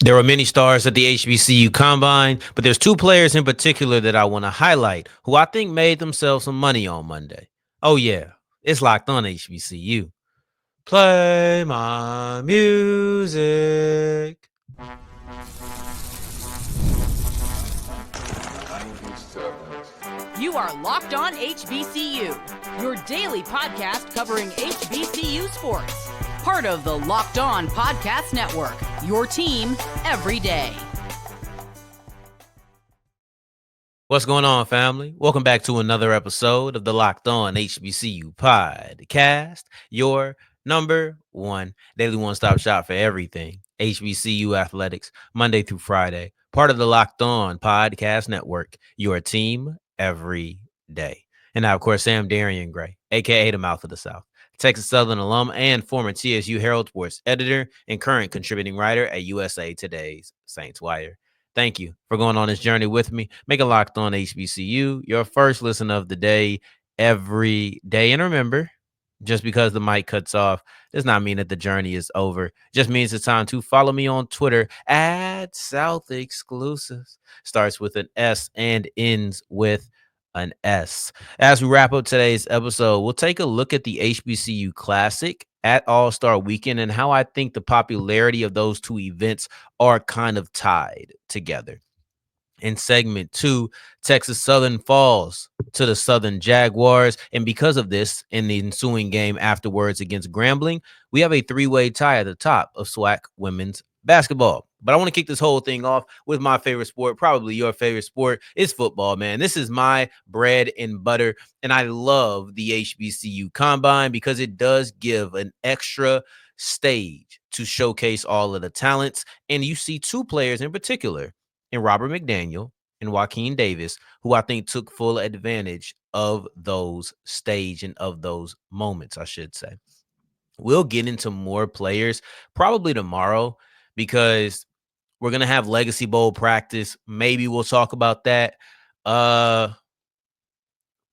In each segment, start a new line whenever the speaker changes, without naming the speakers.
There were many stars at the HBCU Combine, but there's two players in particular that I want to highlight who I think made themselves some money on Monday. Oh, yeah, it's Locked On HBCU. Play my music.
You are Locked On HBCU, your daily podcast covering HBCU sports. Part of the Locked On Podcast Network, your team every day.
What's going on, family? Welcome back to another episode of the Locked On HBCU Podcast, your number one daily one-stop shop for everything HBCU athletics, Monday through Friday. Part of the Locked On Podcast Network, your team every day. And now, of course, Sam Darrion Gray, a.k.a. the Mouth of the South, Texas Southern alum and former TSU Herald Sports editor and current contributing writer at USA Today's Saints Wire. Thank you for going on this journey with me. Make a Locked On HBCU your first listen of the day every day. And remember, just because the mic cuts off does not mean that the journey is over. Just means it's time to follow me on Twitter at South Exclusives. Starts with an S and ends with an S. As we wrap up today's episode, we'll take a look at the HBCU Classic at All-Star Weekend and how I think the popularity of those two events are kind of tied together. In segment 2, Texas Southern falls to the Southern Jaguars, and because of this, in the ensuing game afterwards against Grambling, we have a three-way tie at the top of SWAC women's basketball. But I want to kick this whole thing off with my favorite sport, probably your favorite sport. It's football, man. This is my bread and butter, and I love the HBCU Combine because it does give an extra stage to showcase all of the talents. And you see two players in particular, in Robert McDaniel and Joaquin Davis, who I think took full advantage of those stage and of those moments, I should say. We'll get into more players probably tomorrow because we're going to have Legacy Bowl practice. Maybe we'll talk about that.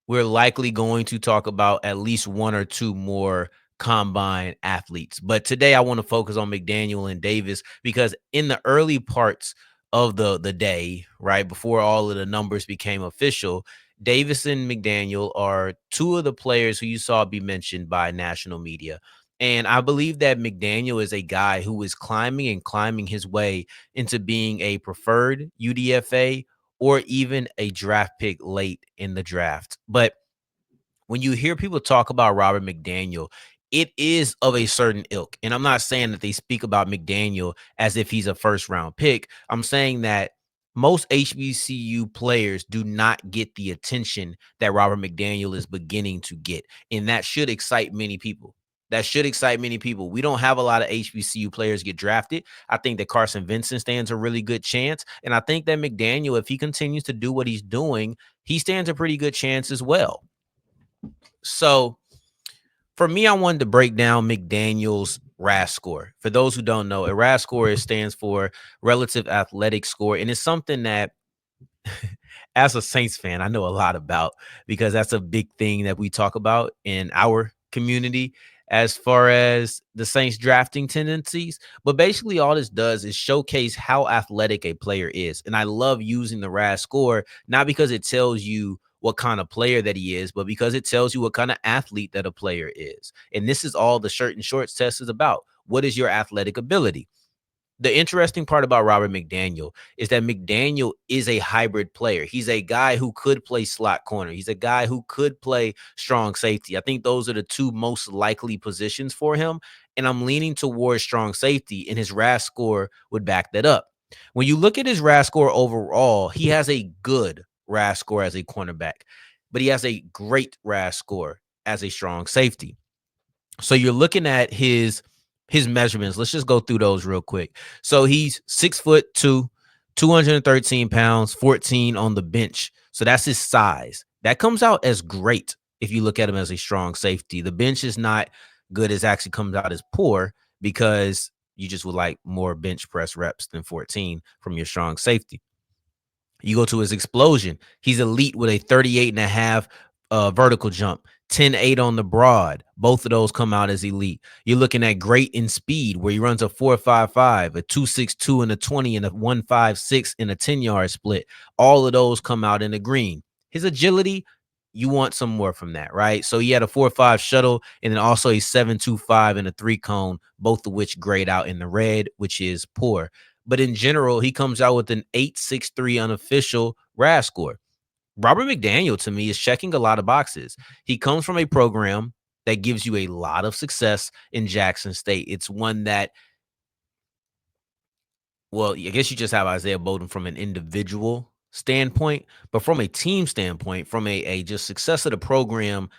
We're likely going to talk about at least one or two more Combine athletes. But today I want to focus on McDaniel and Davis because in the early parts of the day, right before all of the numbers became official, Davis and McDaniel are two of the players who you saw be mentioned by national media. And I believe that McDaniel is a guy who is climbing his way into being a preferred UDFA or even a draft pick late in the draft. But when you hear people talk about Robert McDaniel, it is of a certain ilk. And I'm not saying that they speak about McDaniel as if he's a first round pick. I'm saying that most HBCU players do not get the attention that Robert McDaniel is beginning to get. And that should excite many people. We don't have a lot of HBCU players get drafted. I think that Carson Vincent stands a really good chance. And I think that McDaniel, if he continues to do what he's doing, he stands a pretty good chance as well. So for me, I wanted to break down McDaniel's RAS score. For those who don't know, a RAS score stands for relative athletic score. And it's something that as a Saints fan, I know a lot about because that's a big thing that we talk about in our community as far as the Saints drafting tendencies. But basically all this does is showcase how athletic a player is. And I love using the RAS score, not because it tells you what kind of player that he is, but because it tells you what kind of athlete that a player is. And this is all the shirt and shorts test is about. What is your athletic ability? The interesting part about Robert McDaniel is that McDaniel is a hybrid player. He's a guy who could play slot corner. He's a guy who could play strong safety. I think those are the two most likely positions for him. And I'm leaning towards strong safety, and his RAS score would back that up. When you look at his RAS score overall, he has a good RAS score as a cornerback, but he has a great RAS score as a strong safety. So you're looking at his measurements. Let's just go through those real quick. So he's 6'2", 213 pounds, 14 on the bench. So that's his size. That comes out as great if you look at him as a strong safety. The bench is not good. It actually comes out as poor because you just would like more bench press reps than 14 from your strong safety. You go to his explosion. He's elite with a 38.5 vertical jump, 10.8 on the broad. Both of those come out as elite. You're looking at great in speed, where he runs a 4.55, a 2.62 in a 20, and a 1.56 in a 10-yard split. All of those come out in the green. His agility, you want some more from that, right? So he had a 4.5 shuttle and then also a 7.25 and a 3-cone, both of which grade out in the red, which is poor. But in general, he comes out with an 8.63 unofficial RAS score. Robert McDaniel, to me, is checking a lot of boxes. He comes from a program that gives you a lot of success in Jackson State. It's one that, well, I guess you just have Isaiah Bowden from an individual standpoint, but from a team standpoint, from a just success of the program,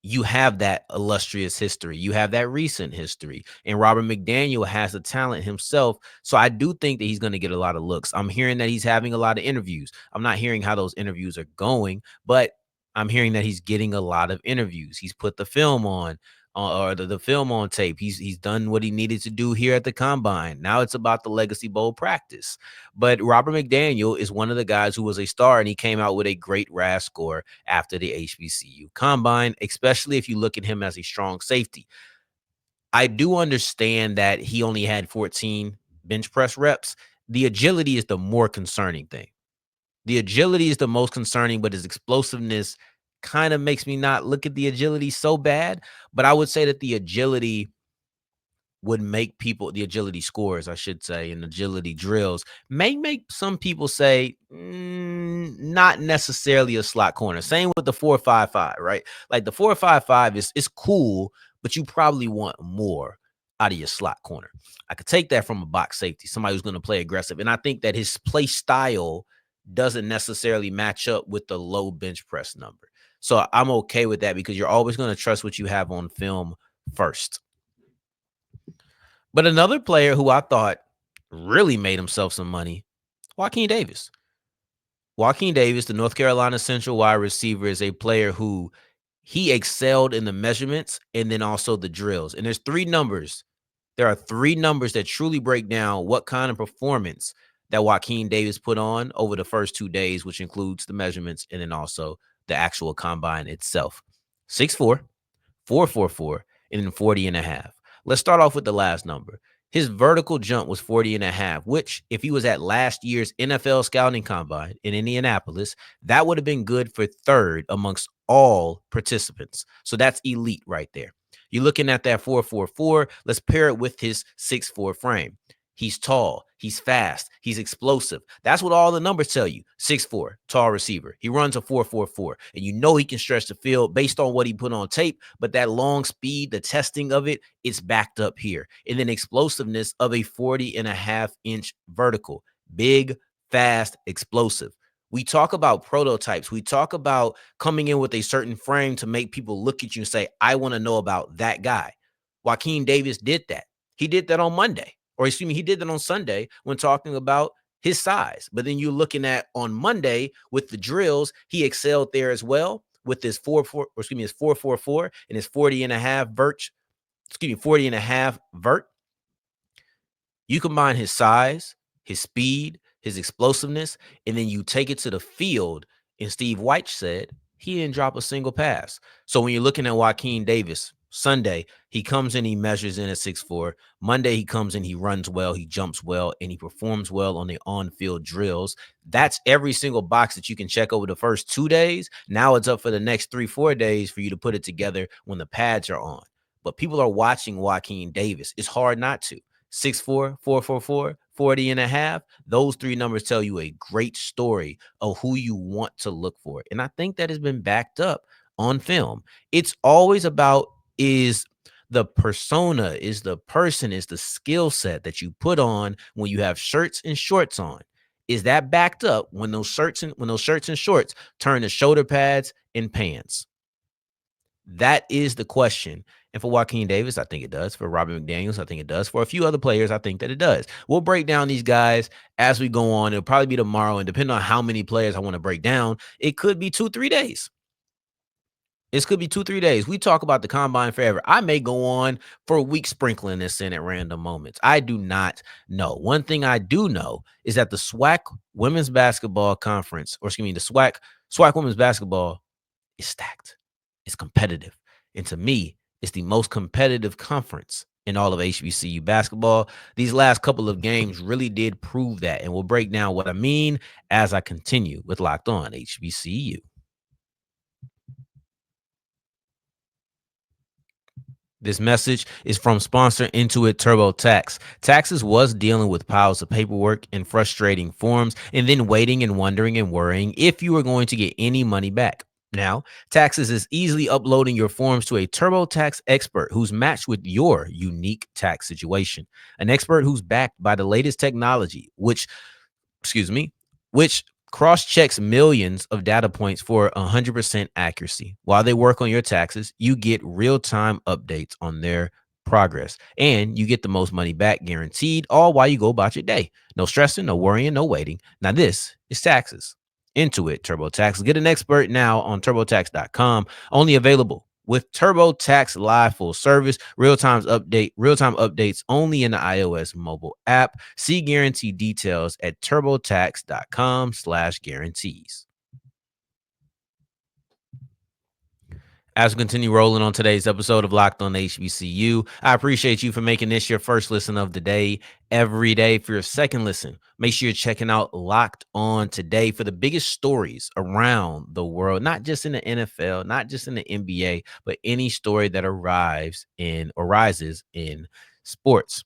you have that illustrious history. You have that recent history. And Robert McDaniel has the talent himself. So I do think that he's going to get a lot of looks. I'm hearing that he's having a lot of interviews. I'm not hearing how those interviews are going, but I'm hearing that he's getting a lot of interviews. He's put the film on or the film on tape. He's done what he needed to do here at the Combine. Now it's about the Legacy Bowl practice. But Robert McDaniel is one of the guys who was a star, and he came out with a great RAS score after the HBCU Combine, especially if you look at him as a strong safety. I do understand that he only had 14 bench press reps. The agility is the more concerning thing. The agility is the most concerning, but his explosiveness kind of makes me not look at the agility so bad. But I would say that the agility would make people, the agility scores, I should say, and agility drills may make some people say, not necessarily a slot corner. Same with the 4.55, right? Like the 4.55 is cool, but you probably want more out of your slot corner. I could take that from a box safety, somebody who's going to play aggressive. And I think that his play style doesn't necessarily match up with the low bench press number. So I'm okay with that because you're always going to trust what you have on film first. But another player who I thought really made himself some money, Joaquin Davis. Joaquin Davis, the North Carolina Central wide receiver, is a player who he excelled in the measurements and then also the drills. And there's three numbers. There are three numbers that truly break down what kind of performance that Joaquin Davis put on over the first 2 days, which includes the measurements and then also the actual combine itself. 6'4", 4.44, and then 40.5. Let's start off with the last number. His vertical jump was 40.5, which if he was at last year's NFL scouting combine in Indianapolis, that would have been good for third amongst all participants. So that's elite right there. You're looking at that 4.44. Let's pair it with his 6'4" frame. He's tall. He's fast. He's explosive. That's what all the numbers tell you. 6'4", tall receiver. He runs a 4.44, and you know he can stretch the field based on what he put on tape, but that long speed, the testing of it, it's backed up here. And then explosiveness of a 40.5-inch vertical. Big, fast, explosive. We talk about prototypes. We talk about coming in with a certain frame to make people look at you and say, I want to know about that guy. Joaquin Davis did that. He did that on Monday. Or excuse me, he did that on Sunday when talking about his size. But then you're looking at on Monday with the drills, he excelled there as well with his 4.44 and his 40.5 vert. You combine his size, his speed, his explosiveness, and then you take it to the field. And Steve White said he didn't drop a single pass. So when you're looking at Joaquin Davis, Sunday, he comes in, he measures in at 6'4". Monday, he comes in, he runs well, he jumps well, and he performs well on the on-field drills. That's every single box that you can check over the first 2 days. Now it's up for the next 3-4 days for you to put it together when the pads are on. But people are watching Joaquin Davis. It's hard not to. 6'4", 4.44, 40.5. Those three numbers tell you a great story of who you want to look for. And I think that has been backed up on film. It's always about is the persona, is the person, is the skill set that you put on when you have shirts and shorts on. Is that backed up when those shirts and shorts turn to shoulder pads and pants? That is the question. And for Joaquin Davis, I think it does. For Robert McDaniels, I think it does. For a few other players, I think that it does. We'll break down these guys as we go on. It'll probably be tomorrow. And depending on how many players I want to break down, it could be 2-3 days. It could be 2-3 days. We talk about the combine forever. I may go on for a week sprinkling this in at random moments. I do not know. One thing I do know is that the SWAC women's basketball conference, or excuse me, the SWAC women's basketball is stacked. is competitive. And to me, it's the most competitive conference in all of HBCU basketball. These last couple of games really did prove that. And we'll break down what I mean as I continue with Locked On HBCU. This message is from sponsor Intuit TurboTax. Taxes was dealing with piles of paperwork and frustrating forms, and then waiting and wondering and worrying if you were going to get any money back. Now, Taxes is easily uploading your forms to a TurboTax expert who's matched with your unique tax situation. An expert who's backed by the latest technology, which cross checks millions of data points for 100% accuracy. While they work on your taxes, you get real time updates on their progress and you get the most money back guaranteed, all while you go about your day. No stressing, no worrying, no waiting. Now, this is Taxes. Intuit TurboTax. Get an expert now on turbotax.com. Only available with TurboTax Live full service, real-time updates only in the iOS mobile app. See guarantee details at turbotax.com/guarantees. As we continue rolling on today's episode of Locked On HBCU, I appreciate you for making this your first listen of the day. Every day for your second listen, make sure you're checking out Locked On Today for the biggest stories around the world, not just in the NFL, not just in the NBA, but any story that arises in sports.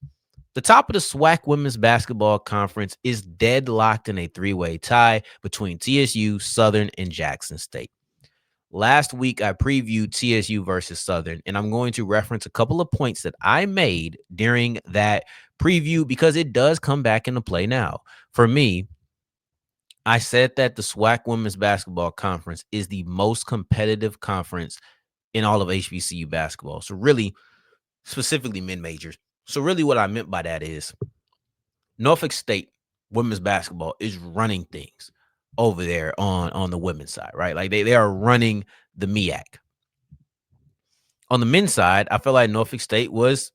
The top of the SWAC Women's Basketball Conference is deadlocked in a three-way tie between TSU, Southern, and Jackson State. Last week, I previewed TSU versus Southern, and I'm going to reference a couple of points that I made during that preview because it does come back into play now. For me, I said that the SWAC Women's Basketball Conference is the most competitive conference in all of HBCU basketball. So really, specifically mid-majors. So really what I meant by that is Norfolk State women's basketball is running things over there on the women's side, right? Like they are running the MEAC. On the men's side, I feel like Norfolk State was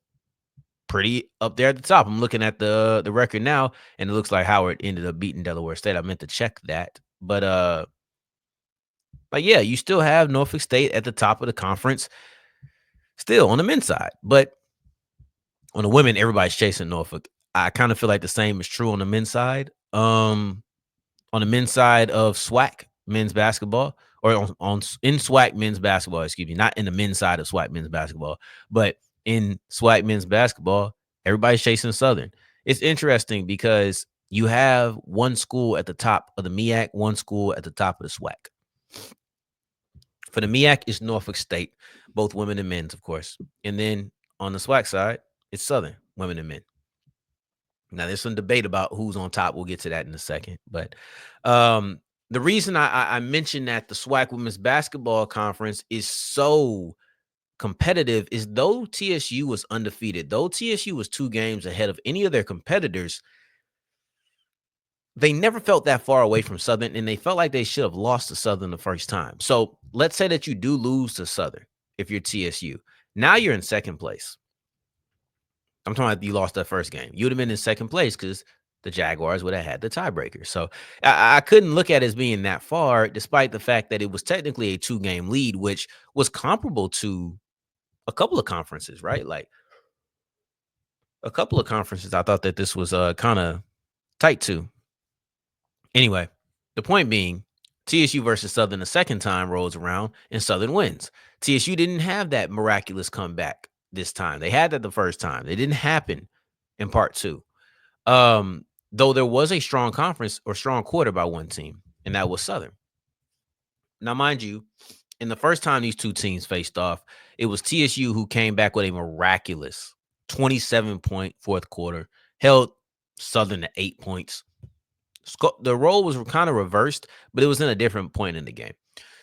pretty up there at the top. I'm looking at the record now, and it looks like Howard ended up beating Delaware State. I meant to check that. But yeah, you still have Norfolk State at the top of the conference still on the men's side. But on the women, everybody's chasing Norfolk. I kind of feel like the same is true on the men's side. On the men's side of SWAC men's basketball, or in SWAC men's basketball, excuse me, not in the men's side of SWAC men's basketball, but in SWAC men's basketball, everybody's chasing Southern. It's interesting because you have one school at the top of the MEAC, one school at the top of the SWAC. For the MEAC, it's Norfolk State, both women and men's, of course. And then on the SWAC side, it's Southern, women and men. Now, there's some debate about who's on top. We'll get to that in a second. But the reason I mentioned that the SWAC Women's Basketball Conference is so competitive is though TSU was undefeated, though TSU was 2 games ahead of any of their competitors, they never felt that far away from Southern, and they felt like they should have lost to Southern the first time. So let's say that you do lose to Southern if you're TSU. Now you're in second place. I'm talking about you lost that first game. You would have been in second place because the Jaguars would have had the tiebreaker. So I couldn't look at it as being that far, despite the fact that it was technically a 2-game lead, which was comparable to a couple of conferences, right? Like a couple of conferences, I thought that this was kind of tight too. Anyway, the point being, TSU versus Southern the second time rolls around and Southern wins. TSU didn't have that miraculous comeback this time. They had that the first time. It didn't happen in part 2. Though there was a strong conference or strong quarter by one team, and that was Southern. Now, mind you, in the first time these two teams faced off, it was TSU who came back with a miraculous 27-point fourth quarter, held Southern to 8 points. The role was kind of reversed, but it was in a different point in the game.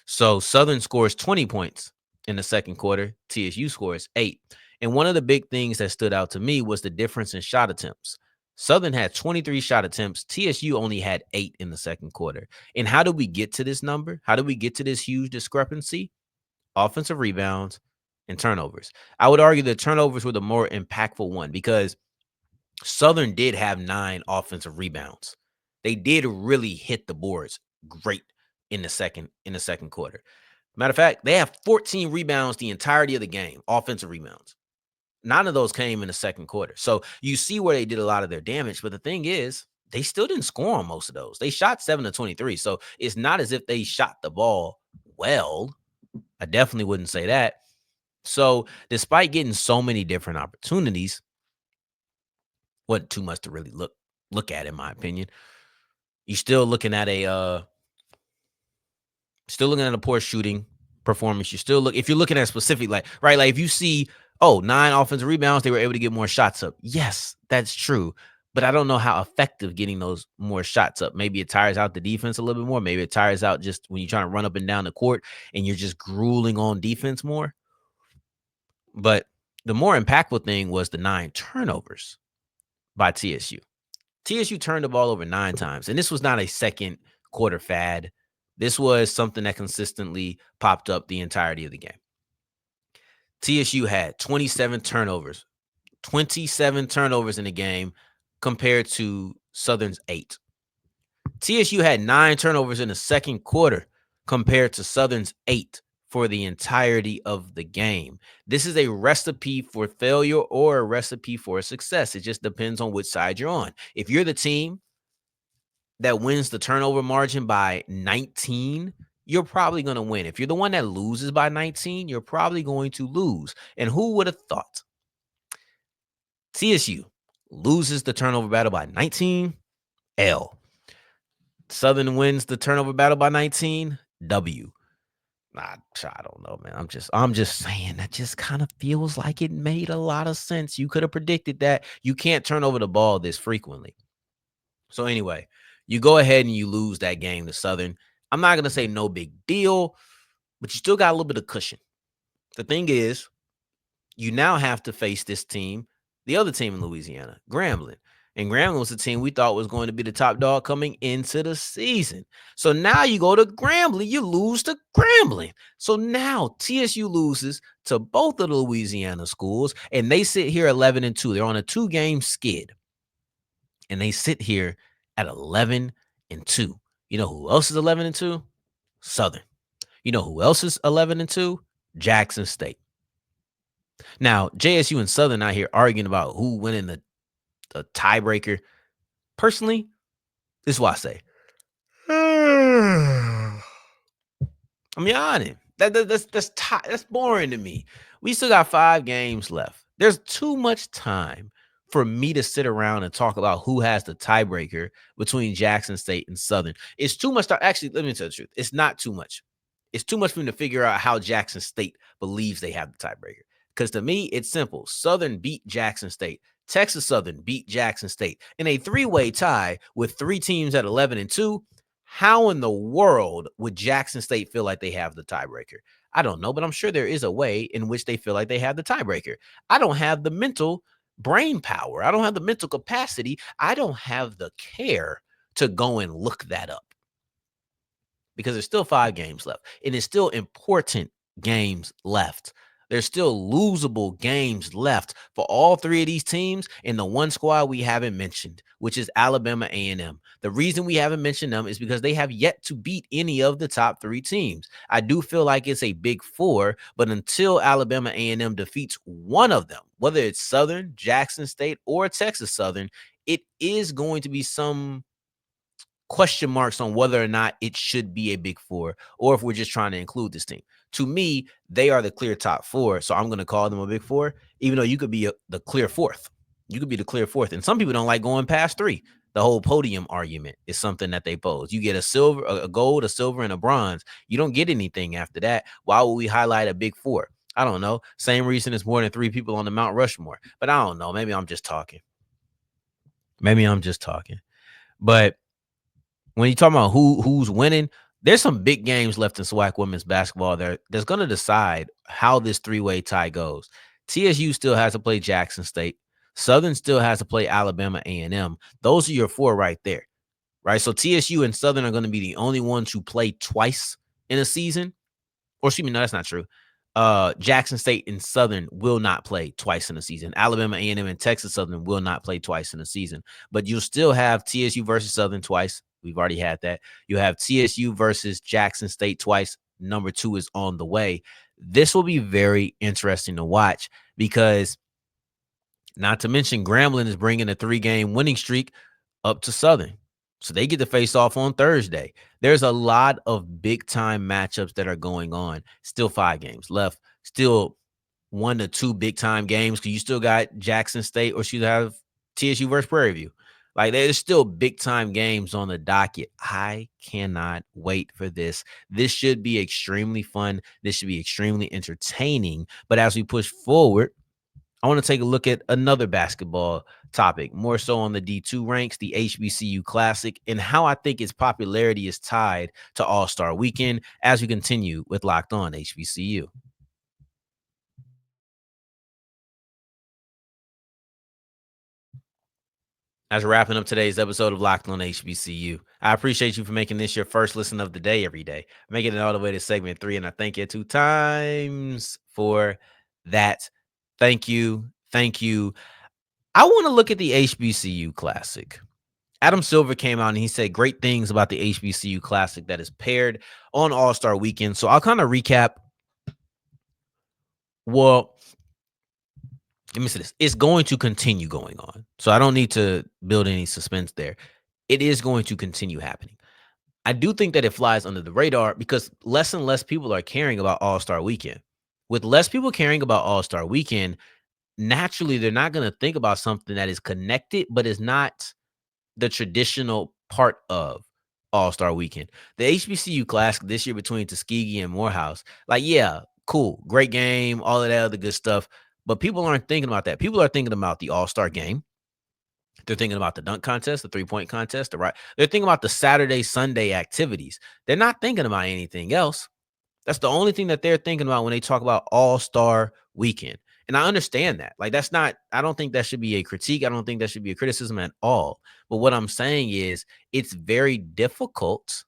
So Southern scores 20 points in the second quarter. TSU scores 8. And one of the big things that stood out to me was the difference in shot attempts. Southern had 23 shot attempts. TSU only had 8 in the second quarter. And how did we get to this number? How did we get to this huge discrepancy? Offensive rebounds and turnovers. I would argue that turnovers were the more impactful one because Southern did have 9 offensive rebounds. They did really hit the boards great in the second quarter. Matter of fact, they have 14 rebounds the entirety of the game, offensive rebounds. 9 of those came in the second quarter. So you see where they did a lot of their damage. But the thing is, they still didn't score on most of those. They shot 7 of 23. So it's not as if they shot the ball well. I definitely wouldn't say that. So despite getting so many different opportunities, wasn't too much to really look at, in my opinion. You're still looking at a poor shooting performance. If you're looking at specific, like if you see 9 offensive rebounds, they were able to get more shots up. Yes, that's true. But I don't know how effective getting those more shots up. Maybe it tires out the defense a little bit more. Maybe it tires out just when you're trying to run up and down the court and you're just grueling on defense more. But the more impactful thing was the 9 turnovers by TSU. TSU turned the ball over 9 times, and this was not a second quarter fad. This was something that consistently popped up the entirety of the game. TSU had 27 turnovers in the game compared to Southern's 8. TSU had 9 turnovers in the second quarter compared to Southern's 8 for the entirety of the game. This is a recipe for failure or a recipe for success. It just depends on which side you're on. If you're the team that wins the turnover margin by 19, you're probably going to win. If you're the one that loses by 19, you're probably going to lose. And who would have thought? TSU loses the turnover battle by 19, L. Southern wins the turnover battle by 19, W. I don't know, man. I'm just saying that just kind of feels like it made a lot of sense. You could have predicted that. You can't turn over the ball this frequently. So anyway, you go ahead and you lose that game to Southern. I'm not going to say no big deal, but you still got a little bit of cushion. The thing is, you now have to face this team, the other team in Louisiana, Grambling. And Grambling was the team we thought was going to be the top dog coming into the season. So now you go to Grambling, you lose to Grambling. So now TSU loses to both of the Louisiana schools, and they sit here 11-2. They're on a 2-game skid. And they sit here at 11-2. You know who else is 11-2? Southern. You know who else is 11-2? Jackson State. Now, JSU and Southern out here arguing about who winning the tiebreaker. Personally, this is what I say. I'm yawning. That's boring to me. We still got 5 games left. There's too much time for me to sit around and talk about who has the tiebreaker between Jackson State and Southern. It's too much. Actually, let me tell the truth. It's not too much. It's too much for me to figure out how Jackson State believes they have the tiebreaker. Because to me, it's simple. Southern beat Jackson State. Texas Southern beat Jackson State in a 3-way tie with 3 teams at 11-2. How in the world would Jackson State feel like they have the tiebreaker? I don't know, but I'm sure there is a way in which they feel like they have the tiebreaker. I don't have the mental brain power. I don't have the mental capacity. I don't have the care to go and look that up because there's still 5 games left, and it's still important games left. There's still losable games left for all 3 of these teams and the one squad we haven't mentioned, which is Alabama A&M. The reason we haven't mentioned them is because they have yet to beat any of the top 3 teams. I do feel like it's a big 4, but until Alabama A&M defeats one of them, whether it's Southern, Jackson State, or Texas Southern, it is going to be some question marks on whether or not it should be a big 4 or if we're just trying to include this team. To me, they are the clear top 4, so I'm going to call them a big 4, even though you could be the clear 4th. You could be the clear 4th, and some people don't like going past 3. The whole podium argument is something that they pose. You get a silver, a gold, a silver, and a bronze. You don't get anything after that. Why would we highlight a big 4? I don't know. Same reason it's more than 3 people on the Mount Rushmore, but I don't know. Maybe I'm just talking. But when you talk about who's winning, there's some big games left in SWAC women's basketball that's going to decide how this 3-way tie goes. TSU still has to play Jackson State. Southern still has to play Alabama A&M. Those are your 4 right there, right? So TSU and Southern are going to be the only ones who play twice in a season. Or excuse me, no, that's not true. Jackson State and Southern will not play twice in a season. Alabama A&M and Texas Southern will not play twice in a season. But you'll still have TSU versus Southern twice. We've already had that. You have TSU versus Jackson State twice. number 2 is on the way. This will be very interesting to watch because, not to mention, Grambling is bringing a 3-game winning streak up to Southern. So they get to face off on Thursday. There's a lot of big time matchups that are going on. Still 5 games left. Still 1 to 2 big time games because you still got Jackson State, or you have TSU versus Prairie View. Like, there's still big time games on the docket. I cannot wait for this. This should be extremely fun. This should be extremely entertaining. But as we push forward, I want to take a look at another basketball topic, more so on the D2 ranks, the HBCU Classic, and how I think its popularity is tied to All-Star Weekend as we continue with Locked On HBCU. As we're wrapping up today's episode of Locked On HBCU, I appreciate you for making this your first listen of the day every day, making it all the way to segment 3, and I thank you 2 times for that. Thank you. Thank you. I want to look at the HBCU Classic. Adam Silver came out and he said great things about the HBCU Classic that is paired on All-Star Weekend. So I'll kind of recap. Well, let me say this. It's going to continue going on. So I don't need to build any suspense there. It is going to continue happening. I do think that it flies under the radar because less and less people are caring about All-Star Weekend. With less people caring about All-Star Weekend, naturally they're not going to think about something that is connected but is not the traditional part of All-Star Weekend. The HBCU Classic this year between Tuskegee and Morehouse, like, yeah, cool, great game, all of that other good stuff. But people aren't thinking about that. People are thinking about the All-Star game. They're thinking about the dunk contest, the 3-point contest, They're thinking about the Saturday, Sunday activities. They're not thinking about anything else. That's the only thing that they're thinking about when they talk about All-Star Weekend. And I understand that. Like, I don't think that should be a critique. I don't think that should be a criticism at all. But what I'm saying is it's very difficult.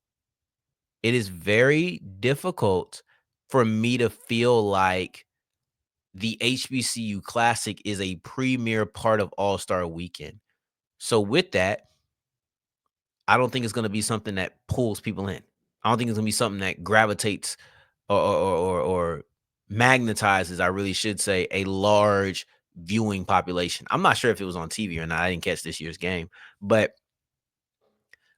It is very difficult for me to feel like the HBCU Classic is a premier part of All-Star Weekend. So with that, I don't think it's going to be something that pulls people in. I don't think it's going to be something that gravitates or magnetizes, I really should say, a large viewing population. I'm not sure if it was on TV or not. I didn't catch this year's game. But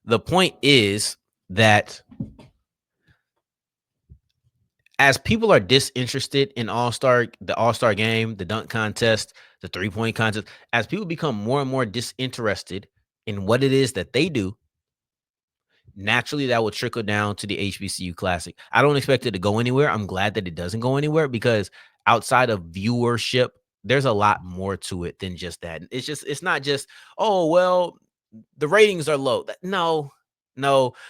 the point is that as people are disinterested in the All-Star game, the dunk contest, the 3-point contest, as people become more and more disinterested in what it is that they do, naturally that will trickle down to the HBCU Classic. I don't expect it to go anywhere. I'm glad that it doesn't go anywhere because outside of viewership, there's a lot more to it than just that. It's not just, oh, well, the ratings are low. No.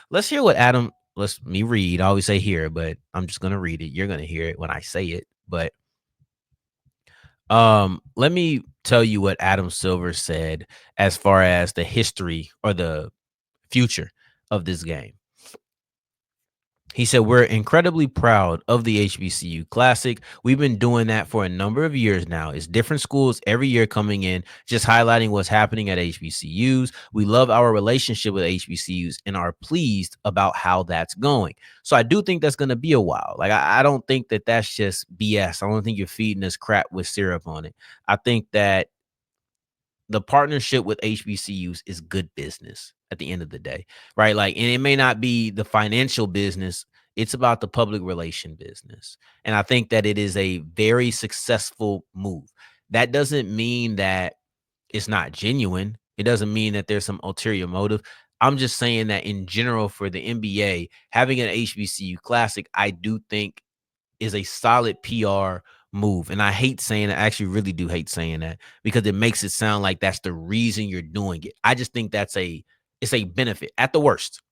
Let's hear what Adam, let me read. I always say here, but I'm just going to read it. You're going to hear it when I say it. But let me tell you what Adam Silver said as far as the history or the future of this game. He said, we're incredibly proud of the HBCU Classic. We've been doing that for a number of years now. It's different schools every year coming in, just highlighting what's happening at HBCUs. We love our relationship with HBCUs and are pleased about how that's going. So I do think that's going to be a while. Like, I don't think that that's just BS. I don't think you're feeding us crap with syrup on it. I think that the partnership with HBCUs is good business at the end of the day, right? Like, and it may not be the financial business. It's about the public relation business. And I think that it is a very successful move. That doesn't mean that it's not genuine. It doesn't mean that there's some ulterior motive. I'm just saying that in general for the NBA, having an HBCU Classic, I do think is a solid PR move. And I hate saying it. I actually really do hate saying that because it makes it sound like that's the reason you're doing it. I just think it's a benefit at the worst,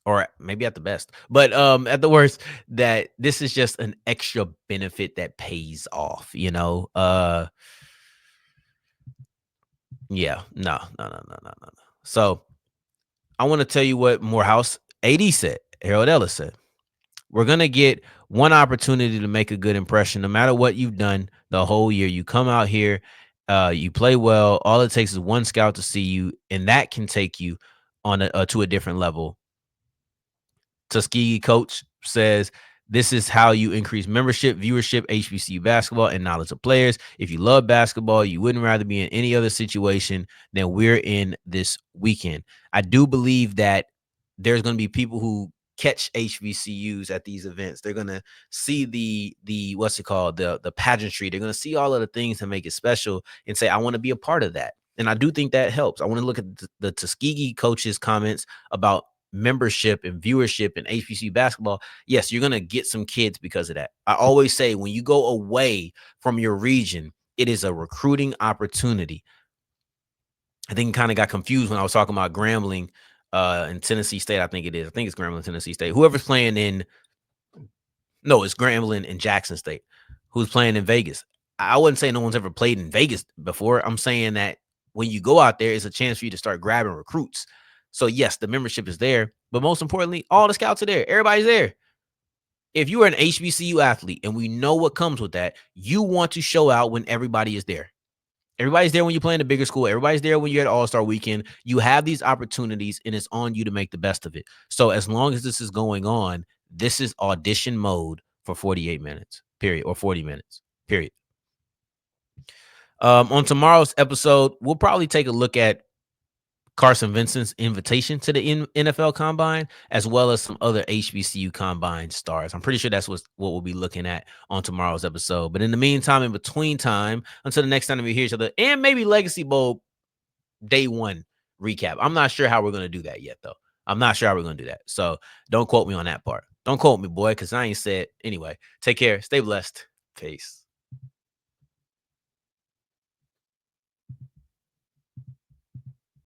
or maybe at the best, but at the worst, that this is just an extra benefit that pays off, yeah, no. So I want to tell you what Morehouse AD said, Harold Ellis said. We're going to get one opportunity to make a good impression, no matter what you've done the whole year. You come out here, you play well. All it takes is one scout to see you, and that can take you on to a different level. Tuskegee coach says, this is how you increase membership, viewership, HBCU basketball, and knowledge of players. If you love basketball, you wouldn't rather be in any other situation than we're in this weekend. I do believe that there's going to be people who catch HBCUs at these events. They're going to see the what's it called, the pageantry. They're going to see all of the things that make it special and say, I want to be a part of that. And I do think that helps. I want to look at the Tuskegee coaches' comments about membership and viewership in HBCU basketball. Yes, you're going to get some kids because of that. I always say when you go away from your region, it is a recruiting opportunity. I think kind of got confused when I was talking about Grambling in Tennessee State. I think it's Grambling, Tennessee State. Whoever's playing it's Grambling and Jackson State, who's playing in Vegas. I wouldn't say no one's ever played in Vegas before. I'm saying that when you go out there, it's a chance for you to start grabbing recruits. So yes, the membership is there, but most importantly, all the scouts are there. Everybody's there. If you are an HBCU athlete, and we know what comes with that, you want to show out when everybody is there. Everybody's there when you play in a bigger school. Everybody's there when you're at All-Star Weekend. You have these opportunities, and it's on you to make the best of it. So as long as this is going on, this is audition mode for 48 minutes, period, or 40 minutes, period. On tomorrow's episode, we'll probably take a look at Carson Vincent's invitation to the NFL Combine, as well as some other HBCU Combine stars. I'm pretty sure that's what we'll be looking at on tomorrow's episode. But in the meantime, in between time, until the next time we hear each other, and maybe Legacy Bowl day one recap. I'm not sure how we're going to do that yet, though. I'm not sure how we're going to do that. So don't quote me on that part. Don't quote me, boy, because I ain't said. Anyway, take care. Stay blessed. Peace.